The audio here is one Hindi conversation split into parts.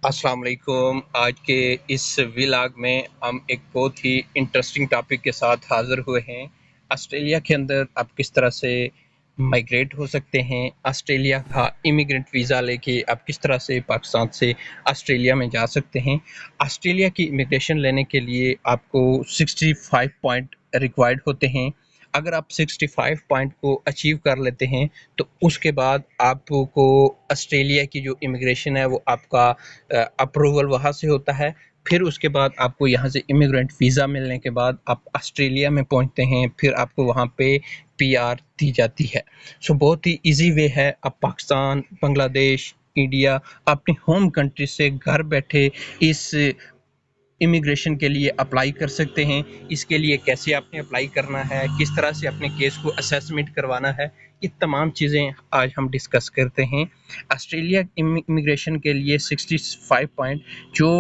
अस्सलाम वालेकुम। आज के इस व्लॉग में हम एक बहुत ही इंटरेस्टिंग टॉपिक के साथ हाज़िर हुए हैं। ऑस्ट्रेलिया के अंदर आप किस तरह से माइग्रेट हो सकते हैं, ऑस्ट्रेलिया का इमिग्रेंट वीज़ा लेके आप किस तरह से पाकिस्तान से ऑस्ट्रेलिया में जा सकते हैं। ऑस्ट्रेलिया की इमिग्रेशन लेने के लिए आपको 65 पॉइंट रिक्वायर्ड होते हैं। अगर आप 65 पॉइंट को अचीव कर लेते हैं तो उसके बाद आपको ऑस्ट्रेलिया की जो इमिग्रेशन है वो आपका अप्रूवल वहाँ से होता है। फिर उसके बाद आपको यहाँ से इमिग्रेंट वीज़ा मिलने के बाद आप ऑस्ट्रेलिया में पहुँचते हैं, फिर आपको वहाँ पे पीआर दी जाती है। सो बहुत ही ईज़ी वे है, आप पाकिस्तान, बांग्लादेश, इंडिया अपनी होम कंट्री से घर बैठे इस इमिग्रेशन के लिए अप्लाई कर सकते हैं। इसके लिए कैसे आपने अप्लाई करना है, किस तरह से अपने केस को असेसमेंट करवाना है, ये तमाम चीज़ें आज हम डिस्कस करते हैं। ऑस्ट्रेलिया इमिग्रेशन के लिए 65 पॉइंट जो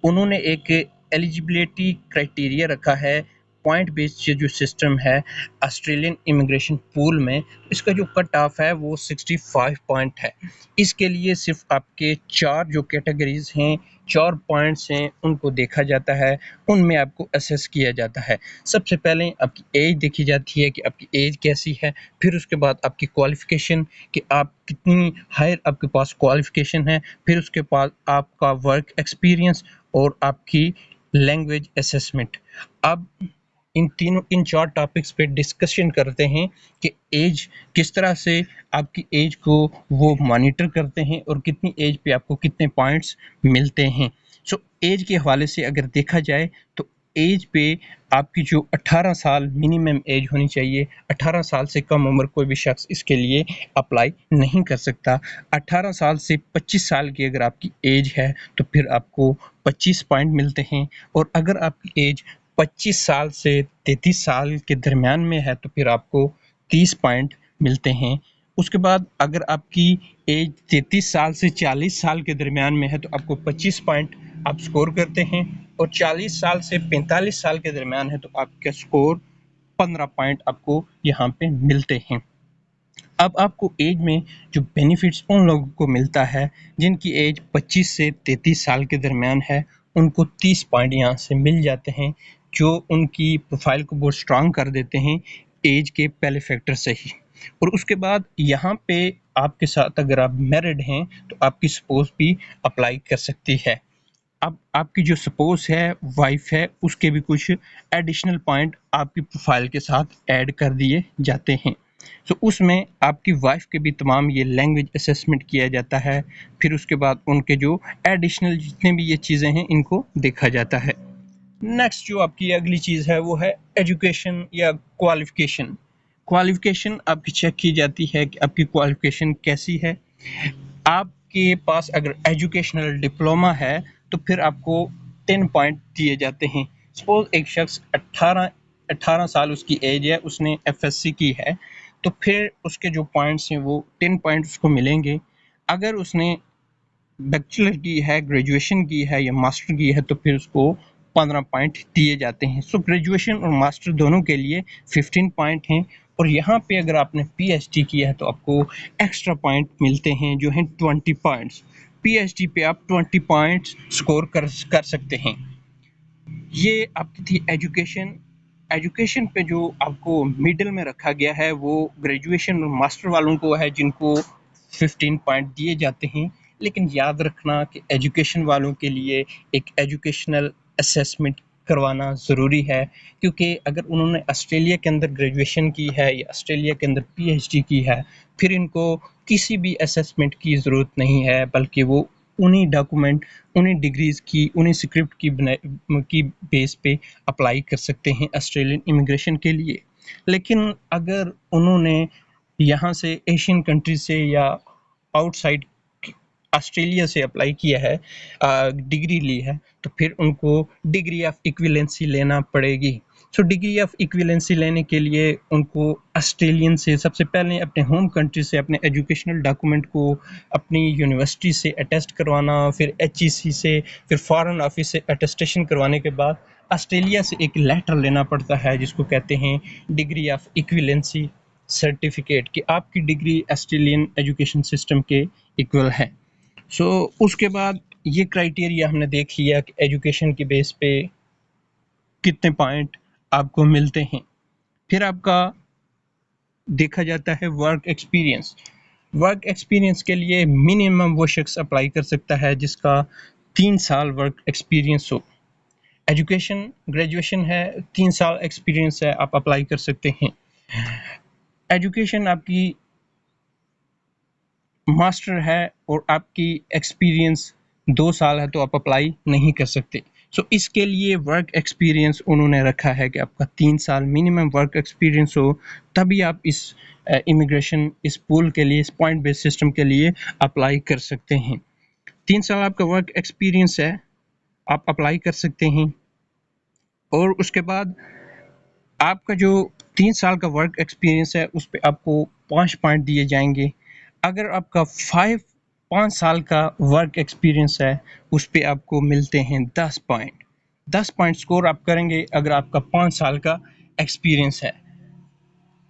उन्होंने एक एलिजिबिलिटी क्राइटेरिया रखा है, पॉइंट बेस्ड जो सिस्टम है ऑस्ट्रेलियन इमिग्रेशन पूल में, इसका जो कट ऑफ है वो 65 पॉइंट है। इसके लिए सिर्फ आपके 4 जो कैटेगरीज हैं, 4 पॉइंट्स हैं, उनको देखा जाता है, उनमें आपको असेस किया जाता है। सबसे पहले आपकी एज देखी जाती है कि आपकी एज कैसी है, फिर उसके बाद आपकी क्वालिफ़िकेशन कि आप कितनी हायर आपके पास क्वालिफ़िकेशन है, फिर उसके बाद आपका वर्क एक्सपीरियंस और आपकी लैंग्वेज असेसमेंट। अब इन 4 टॉपिक्स पे डिस्कशन करते हैं कि एज किस तरह से आपकी एज को वो मॉनिटर करते हैं और कितनी एज पे आपको कितने पॉइंट्स मिलते हैं। सो एज के हवाले से अगर देखा जाए तो एज पे आपकी जो 18 साल मिनिमम एज होनी चाहिए। 18 साल से कम उम्र कोई भी शख्स इसके लिए अप्लाई नहीं कर सकता। 18 साल से 25 साल की अगर आपकी एज है तो फिर आपको 25 पॉइंट मिलते हैं, और अगर आपकी एज 25 साल से 33 साल के दरमियान में है तो फिर आपको 30 पॉइंट मिलते हैं। उसके बाद अगर आपकी एज 33 साल से 40 साल के दरमियान में है तो आपको 25 पॉइंट आप स्कोर करते हैं, और 40 साल से 45 साल के दरमियान है तो आपका स्कोर 15 पॉइंट आपको यहाँ पे मिलते हैं। अब आपको एज में जो बेनिफिट्स उन लोगों को मिलता है जिनकी एज 25 से 33 साल के दरमियान है, उनको 30 पॉइंट यहाँ से मिल जाते हैं, जो उनकी प्रोफाइल को बहुत स्ट्रांग कर देते हैं एज के पहले फैक्टर से ही। और उसके बाद यहाँ पे आपके साथ अगर आप मैरिड हैं तो आपकी स्पोज भी अप्लाई कर सकती है। अब आपकी जो सपोज है वाइफ है, उसके भी कुछ एडिशनल पॉइंट आपकी प्रोफाइल के साथ ऐड कर दिए जाते हैं। तो उसमें आपकी वाइफ के भी तमाम ये लैंग्वेज असेसमेंट किया जाता है। फिर उसके बाद उनके जो एडिशनल जितने भी ये चीज़ें हैं इनको देखा जाता है। नेक्स्ट जो आपकी अगली चीज़ है वो है एजुकेशन या क्वालिफिकेशन। क्वालिफिकेशन आपकी चेक की जाती है कि आपकी क्वालिफिकेशन कैसी है। आपके पास अगर एजुकेशनल डिप्लोमा है तो फिर आपको 10 पॉइंट दिए जाते हैं। सपोज एक शख्स 18 साल उसकी एज है, उसने एफएससी की है, तो फिर उसके जो पॉइंट्स हैं वो 10 पॉइंट उसको मिलेंगे। अगर उसने बैचलर की है, ग्रेजुएशन की है या मास्टर की है तो फिर उसको 15 पॉइंट दिए जाते हैं। सो ग्रेजुएशन और मास्टर दोनों के लिए 15 पॉइंट हैं, और यहाँ पे अगर आपने पीएचडी किया है तो आपको एक्स्ट्रा पॉइंट मिलते हैं जो हैं 20 पॉइंट्स। पीएचडी पे आप 20 पॉइंट्स स्कोर कर सकते हैं। ये आपकी थी एजुकेशन। एजुकेशन पे जो आपको मिडिल में रखा गया है वो ग्रेजुएशन और मास्टर वालों को है, जिनको 15 पॉइंट दिए जाते हैं। लेकिन याद रखना कि एजुकेशन वालों के लिए एक एजुकेशनल असेसमेंट करवाना ज़रूरी है, क्योंकि अगर उन्होंने ऑस्ट्रेलिया के अंदर ग्रेजुएशन की है या ऑस्ट्रेलिया के अंदर पीएचडी की है, फिर इनको किसी भी असेसमेंट की ज़रूरत नहीं है, बल्कि वो उन्हीं डॉक्यूमेंट, उन्हीं डिग्रीज़ की, उन्हीं स्क्रिप्ट की बेस पे अप्लाई कर सकते हैं ऑस्ट्रेलियन इमिग्रेशन के लिए। लेकिन अगर उन्होंने यहाँ से एशियन कंट्री से या आउटसाइड ऑस्ट्रेलिया से अप्लाई किया है, डिग्री ली है, तो फिर उनको डिग्री ऑफ इक्विवेलेंसी लेना पड़ेगी। सो डिग्री ऑफ इक्विवेलेंसी लेने के लिए उनको ऑस्ट्रेलियन से सबसे पहले अपने होम कंट्री से अपने एजुकेशनल डॉक्यूमेंट को अपनी यूनिवर्सिटी से अटेस्ट करवाना, फिर एचईसी से, फिर फॉरेन ऑफिस से अटेस्टेशन करवाने के बाद ऑस्ट्रेलिया से एक लेटर लेना पड़ता है जिसको कहते हैं डिग्री ऑफ इक्विवेलेंसी सर्टिफिकेट, कि आपकी डिग्री ऑस्ट्रेलियन एजुकेशन सिस्टम के इक्वल है। उसके बाद ये क्राइटेरिया हमने देख लिया कि एजुकेशन की बेस पे कितने पॉइंट आपको मिलते हैं। फिर आपका देखा जाता है वर्क एक्सपीरियंस। वर्क एक्सपीरियंस के लिए मिनिमम वो शख्स अप्लाई कर सकता है जिसका 3 साल वर्क एक्सपीरियंस हो। एजुकेशन ग्रेजुएशन है, 3 साल एक्सपीरियंस है, आप अप्लाई कर सकते हैं। एजुकेशन आपकी मास्टर है और आपकी एक्सपीरियंस 2 साल है तो आप अप्लाई नहीं कर सकते। सो इसके लिए वर्क एक्सपीरियंस उन्होंने रखा है कि आपका 3 साल मिनिमम वर्क एक्सपीरियंस हो, तभी आप इस इमिग्रेशन इस पूल के लिए, इस पॉइंट बेस्ड सिस्टम के लिए अप्लाई कर सकते हैं। 3 साल आपका वर्क एक्सपीरियंस है, आप अप्लाई कर सकते हैं। और उसके बाद आपका जो 3 साल का वर्क एक्सपीरियंस है उस पर आपको 5 पॉइंट दिए जाएंगे। अगर आपका 5 साल का वर्क एक्सपीरियंस है उस पर आपको मिलते हैं 10 पॉइंट। 10 पॉइंट स्कोर आप करेंगे अगर आपका 5 साल का एक्सपीरियंस है।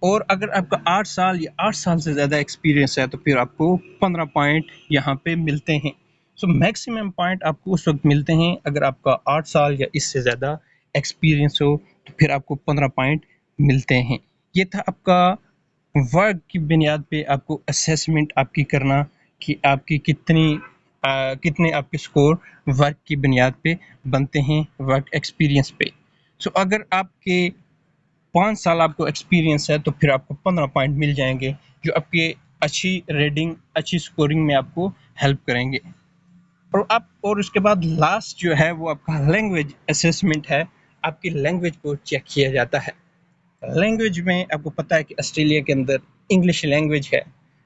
और अगर आपका 8 साल या 8 साल से ज़्यादा एक्सपीरियंस है तो फिर आपको 15 पॉइंट यहाँ पे मिलते हैं। सो मैक्सिमम पॉइंट आपको उस वक्त मिलते हैं अगर आपका 8 साल या इससे ज़्यादा एक्सपीरियंस हो, तो फिर आपको 15 पॉइंट मिलते हैं। ये था आपका वर्क की बुनियाद पे आपको असेसमेंट आपकी करना कि आपकी कितने आपके स्कोर वर्क की बुनियाद पे बनते हैं वर्क एक्सपीरियंस पे। सो अगर आपके 5 साल आपको एक्सपीरियंस है तो फिर आपको 15 पॉइंट मिल जाएंगे जो आपके अच्छी रेटिंग, अच्छी स्कोरिंग में आपको हेल्प करेंगे। और उसके बाद लास्ट जो है वो आपका लैंग्वेज असेसमेंट है। आपकी लैंग्वेज को चेक किया जाता है। लैंग्वेज में आपको पता है कि ऑस्ट्रेलिया के अंदर इंग्लिश लैंग्वेज है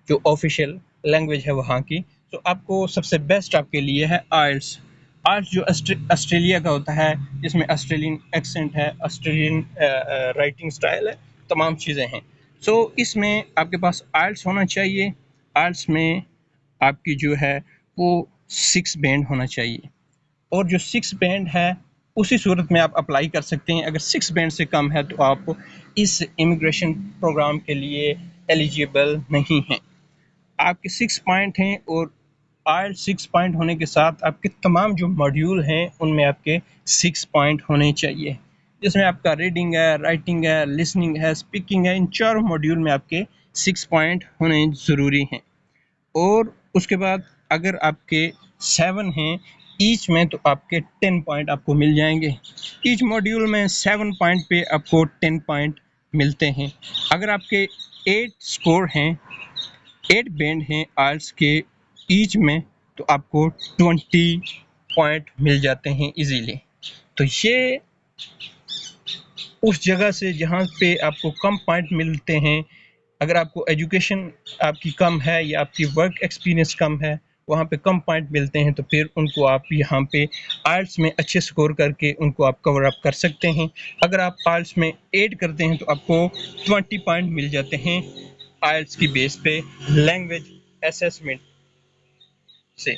जो ऑफिशियल लैंग्वेज है वहाँ की। तो आपको सबसे बेस्ट आपके लिए है आइल्स। आइल्स जो ऑस्ट्रेलिया का होता है, जिसमें ऑस्ट्रेलियन एक्सेंट है, ऑस्ट्रेलियन राइटिंग स्टाइल है, तमाम चीज़ें हैं। सो इसमें आपके पास आइल्स होना चाहिए। आइल्स में आपकी जो है वो 6 बैंड होना चाहिए। और जो 6 बैंड है उसी सूरत में आप अप्लाई कर सकते हैं। अगर 6 बैंड से कम है तो आप इस इमिग्रेशन प्रोग्राम के लिए एलिजिबल नहीं हैं। आपके 6 पॉइंट हैं और आयल 6 पॉइंट होने के साथ आपके तमाम जो मॉड्यूल हैं उनमें आपके 6 पॉइंट होने चाहिए, जिसमें आपका रीडिंग है, राइटिंग है, लिसनिंग है, स्पीकिंग है। इन चारों मॉड्यूल में आपके 6 पॉइंट होने ज़रूरी हैं। और उसके बाद अगर आपके 7 हैं ईच में तो आपके 10 पॉइंट आपको मिल जाएंगे। ईच मॉड्यूल में 7 पॉइंट पे आपको 10 पॉइंट मिलते हैं। अगर आपके 8 स्कोर हैं, 8 बैंड हैं आइल्स के ईच में, तो आपको 20 पॉइंट मिल जाते हैं इजीली। तो ये उस जगह से जहाँ पे आपको कम पॉइंट मिलते हैं, अगर आपको एजुकेशन आपकी कम है या आपकी वर्क एक्सपीरियंस कम है, वहाँ पे कम पॉइंट मिलते हैं, तो फिर उनको आप यहाँ पे आइल्स में अच्छे स्कोर करके उनको आप कवर अप कर सकते हैं। अगर आप आइल्स में 8 करते हैं तो आपको 20 पॉइंट मिल जाते हैं आइल्स की बेस पे लैंग्वेज असेसमेंट से।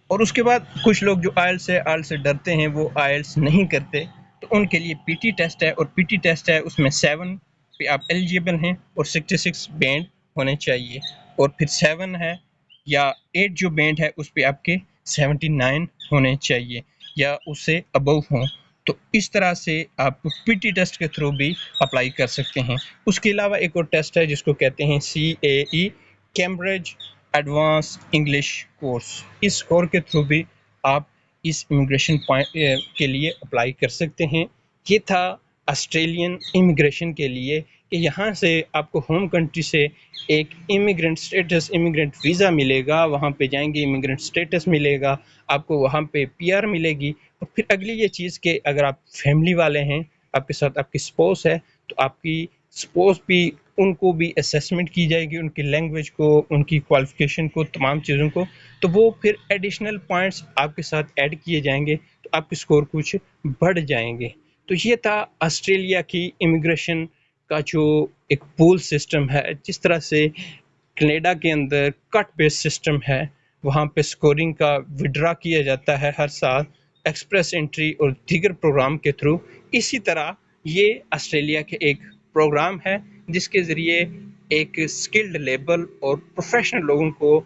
और उसके बाद कुछ लोग जो आइल्स से डरते हैं वो आइल्स नहीं करते, तो उनके लिए पीटी टेस्ट है। और पीटी टेस्ट है उसमें 7 पे आप एलिजिबल हैं और 66 बैंड होने चाहिए। और फिर 7 है या 8 जो बैंड है उस पे आपके 79 होने चाहिए या उससे अबव हों। तो इस तरह से आप पीटी टेस्ट के थ्रू भी अप्लाई कर सकते हैं। उसके अलावा एक और टेस्ट है जिसको कहते हैं CAE, Cambridge advance English course. इस कोर्स के थ्रू भी आप इस इमिग्रेशन के लिए अप्लाई कर सकते हैं। ये था ऑस्ट्रेलियन इमिग्रेशन के लिए कि यहाँ से आपको होम कंट्री से एक इमिग्रेंट स्टेटस, इमिग्रेंट वीज़ा मिलेगा, वहाँ पे जाएंगे इमिग्रेंट स्टेटस मिलेगा, आपको वहाँ पे PR मिलेगी। और फिर अगली ये चीज़ कि अगर आप फैमिली वाले हैं, आपके साथ आपकी स्पोस है, तो आपकी स्पोस भी, उनको भी असेसमेंट की जाएगी, उनकी लैंग्वेज को, उनकी क्वालिफिकेशन को, तमाम चीज़ों को। तो वो फिर एडिशनल पॉइंट्स आपके साथ ऐड किए जाएंगे तो आपके स्कोर कुछ बढ़ जाएंगे। तो ये था ऑस्ट्रेलिया की इमिग्रेशन का जो एक पूल सिस्टम है। जिस तरह से कनाडा के अंदर कट बेस्ड सिस्टम है, वहाँ पे स्कोरिंग का विड्रा किया जाता है हर साल एक्सप्रेस एंट्री और दीगर प्रोग्राम के थ्रू। इसी तरह ये ऑस्ट्रेलिया के एक प्रोग्राम है जिसके ज़रिए एक स्किल्ड लेबर और प्रोफेशनल लोगों को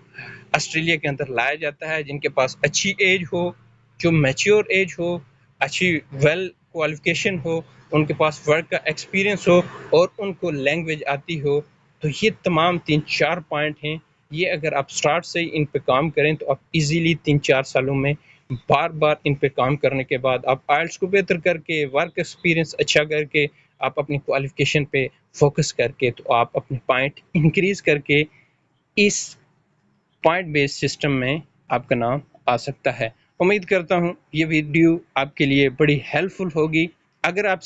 ऑस्ट्रेलिया के अंदर लाया जाता है, जिनके पास अच्छी एज हो, जो मैच्योर एज हो, अच्छी वेल क्वालिफिकेशन हो, उनके पास वर्क का एक्सपीरियंस हो और उनको लैंग्वेज आती हो। तो ये तमाम 3-4 पॉइंट हैं। ये अगर आप स्टार्ट से ही इन पे काम करें तो आप इजीली 3-4 सालों में बार-बार इन पे काम करने के बाद आप आइल्स को बेहतर करके, वर्क एक्सपीरियंस अच्छा करके, आप अपनी क्वालिफिकेशन पे फोकस करके, तो आप अपने पॉइंट इंक्रीज़ करके इस पॉइंट बेस्ड सिस्टम में आपका नाम आ सकता है। उम्मीद करता हूँ ये वीडियो आपके लिए बड़ी हेल्पफुल होगी। अगर आप